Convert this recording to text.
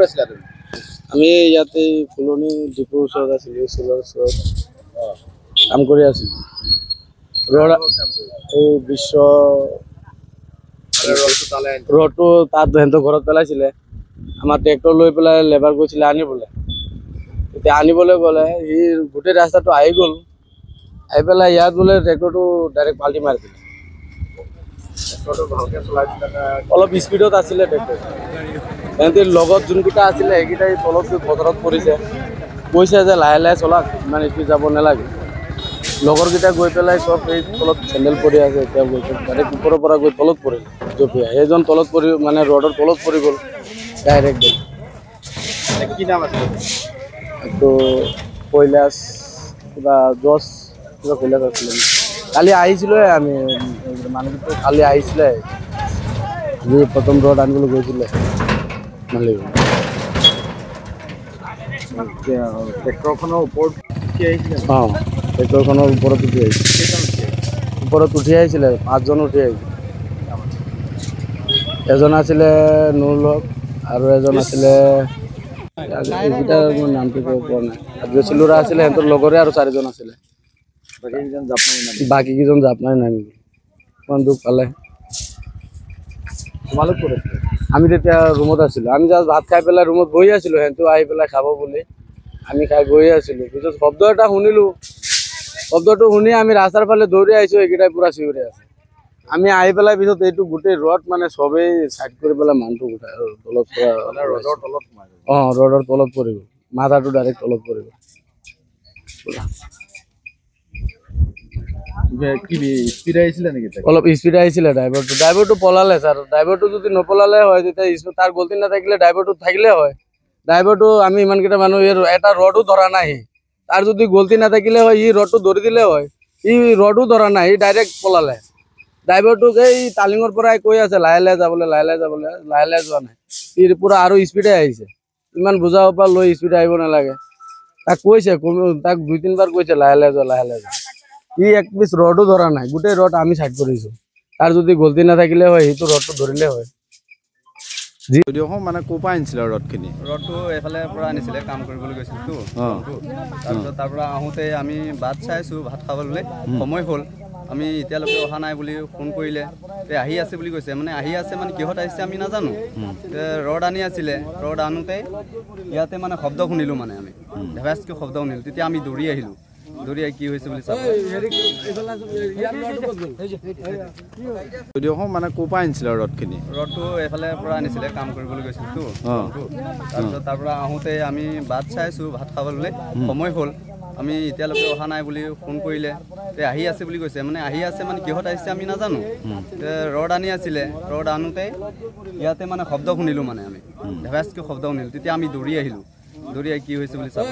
কৰি আছিলা তুমি? আমি ইয়াতে ফুলনি ডিপুৰ ওচৰত আছিলোঁ, স্কুলৰ ওচৰত কাম কৰি আছিলোঁ। এই বিশ্ব ৰডটো তাত সিহঁতৰ ঘৰত পেলাইছিলে। আমাৰ ট্ৰেক্টৰ লৈ পেলাই লেবাৰ গৈছিলে আনিবলৈ। এতিয়া আনিবলৈ গ'লে সি গোটেই ৰাস্তাটো আহি গ'ল, আহি পেলাই ইয়াত বোলে ট্ৰেক্টৰটো ডাইৰেক্ট পাল্টি মাৰি দিলে। অলপ স্পীডত আছিলে ট্ৰেক্টৰ। সিহঁতে লগত যোনকেইটা আছিলে সেইকেইটাই তলত বতৰত পৰিছে, কৈছে যে লাহে লাহে চলাক, ইমান স্পীড যাব নালাগে। লগৰকেইটা গৈ পেলাই চব এই তলত চেণ্ডেল পৰি আছে, এতিয়া গৈছে ডাইৰেক্ট ওপৰৰ পৰা গৈ তলত পৰিল জঁপিয়াই। সেইজন তলত পৰি মানে ৰডৰ তলত পৰি গ'ল ডাইৰেক্ট। কি নাম আছে? এইটো কৈলাশ কিবা জছ কিবা কৈলাশ আছিলে। কালি আহিছিলে, আমি মানুহটো কালি আহিছিলে, যি প্ৰথম ৰড আনিবলৈ গৈছিলে মালিক। ট্ৰেক্টৰখনৰ ওপৰত উঠি আহিছিলে? অঁ, ট্ৰেক্টৰখনৰ ওপৰত উঠি আহিছিলে। ওপৰত উঠি আহিছিলে, 5জন উঠি আহিছিলে। এজন আছিলে নুৰুল হক আৰু এজন আছিলে, এইকেইটাৰ মোৰ নামটো ক'ব পৰা নাই। জেচি ল'ৰা আছিলে, সিহঁতৰ লগৰে আৰু 4জন আছিলে। বাকীকেইজন জাপ মাৰি নামিল। ইমান দুখ পালে। তোমালোক ক'ত আছিলে? আমি তেতিয়া ৰুমত আছিলোঁ। আমি জাষ্ট ভাত খাই পেলাই ৰুমত বহি আছিলোঁ, সিহঁতেও আহি পেলাই খাব বুলি। আমি খাই বহি আছিলোঁ। পিছত শব্দ এটা শুনিলোঁ। শব্দটো শুনি আমি ৰাস্তাৰ ফালে দৌৰি আহিছোঁ, এইকেইটাই পূৰা চিঞৰি আছে। আমি আহি পেলাই পিছত এইটো গোটেই ৰড মানে চবেই চাইড কৰি পেলাই মানুহটো উঠাই তলত পৰা। ৰডৰ তলত সোমাই গ'ল? অঁ, ৰডৰ তলত পৰি গ'ল, মাথাটো ডাইৰেক্ট তলত পৰি গ'ল। কি স্পীড আহিছিলে নেকি? অলপ স্পীড আহিছিলে ড্ৰাইভাৰটো পলালে ছাৰ। ড্ৰাইভাৰটো যদি নপলালে হয় তেতিয়া তাৰ গলতি নাথাকিলে ড্ৰাইভাৰটো থাকিলে হয়। ড্ৰাইভাৰটো আমি ইমানকেইটা মানুহ এটা ৰডো ধৰা নাই। তাৰ যদি গলতি নাথাকিলে হয় সি ৰডটো ধৰি দিলে হয়। সি ৰডো ধৰা নাই, সি ডাইৰেক্ট পলালে। ড্ৰাইভাৰটোক এই তালিঙৰ পৰাই কৈ আছে লাহে লাহে যাবলৈ, লাহে লাহে যাবলৈ, লাহে লাহে যোৱা নাই। সি পূৰা আৰু স্পীডে আহিছে। ইমান বুজাব পৰা লৈ স্পীডে আহিব নালাগে। তাক কৈছে, তাক 2-3 বাৰ কৈছে লাহে লাহে যোৱা, লাহে লাহে যোৱা। ই এক পিছ ৰডো ধৰা নাই, গোটেই ৰড আমি চাইড কৰিছোঁ। তাৰ যদি গলতি নাথাকিলে হয় সেইটো ৰডটো ধৰিলে হয়। মানে ক'ৰ পৰা আনিছিলে ৰডখিনি? ৰডটো এইফালে পৰা আনিছিলে, কাম কৰিবলৈ গৈছিলতো। তাৰপিছত তাৰ পৰা আহোঁতে আমি বাট চাইছোঁ, ভাত খাবলৈ সময় হ'ল। আমি এতিয়ালৈকে অহা নাই বুলি ফোন কৰিলে, আহি আছে বুলি কৈছে। মানে আহি আছে মানে কিহত আহিছে আমি নাজানো। ৰড আনি আছিলে, ৰড আনোতে ইয়াতে মানে শব্দ শুনিলোঁ, মানে আমি ধেভাচকৈ শব্দ শুনিলোঁ। তেতিয়া আমি দৌৰি আহিলোঁ। দৌৰি আহি কি হৈছে বুলি চাব। মানে ক'ৰ পৰা আনিছিলে ৰডখিনি? ৰডটো এইফালে পৰা আনিছিলে, কাম কৰিবলৈ গৈছিলতো। তাৰপিছত তাৰ পৰা আহোঁতে আমি বাট চাইছোঁ, ভাত খাবলৈ সময় হ'ল। আমি এতিয়ালৈকে অহা নাই বুলি ফোন কৰিলে, আহি আছে বুলি কৈছে। মানে আহি আছে মানে কিহত আহিছে আমি নাজানো। ৰড আনি আছিলে, ৰড আনোতে ইয়াতে মানে শব্দ শুনিলোঁ, মানে আমি ধেভাচকৈ শব্দ শুনিলোঁ। তেতিয়া আমি দৌৰি আহিলোঁ। দৌৰি আহি কি হৈছে বুলি চাব।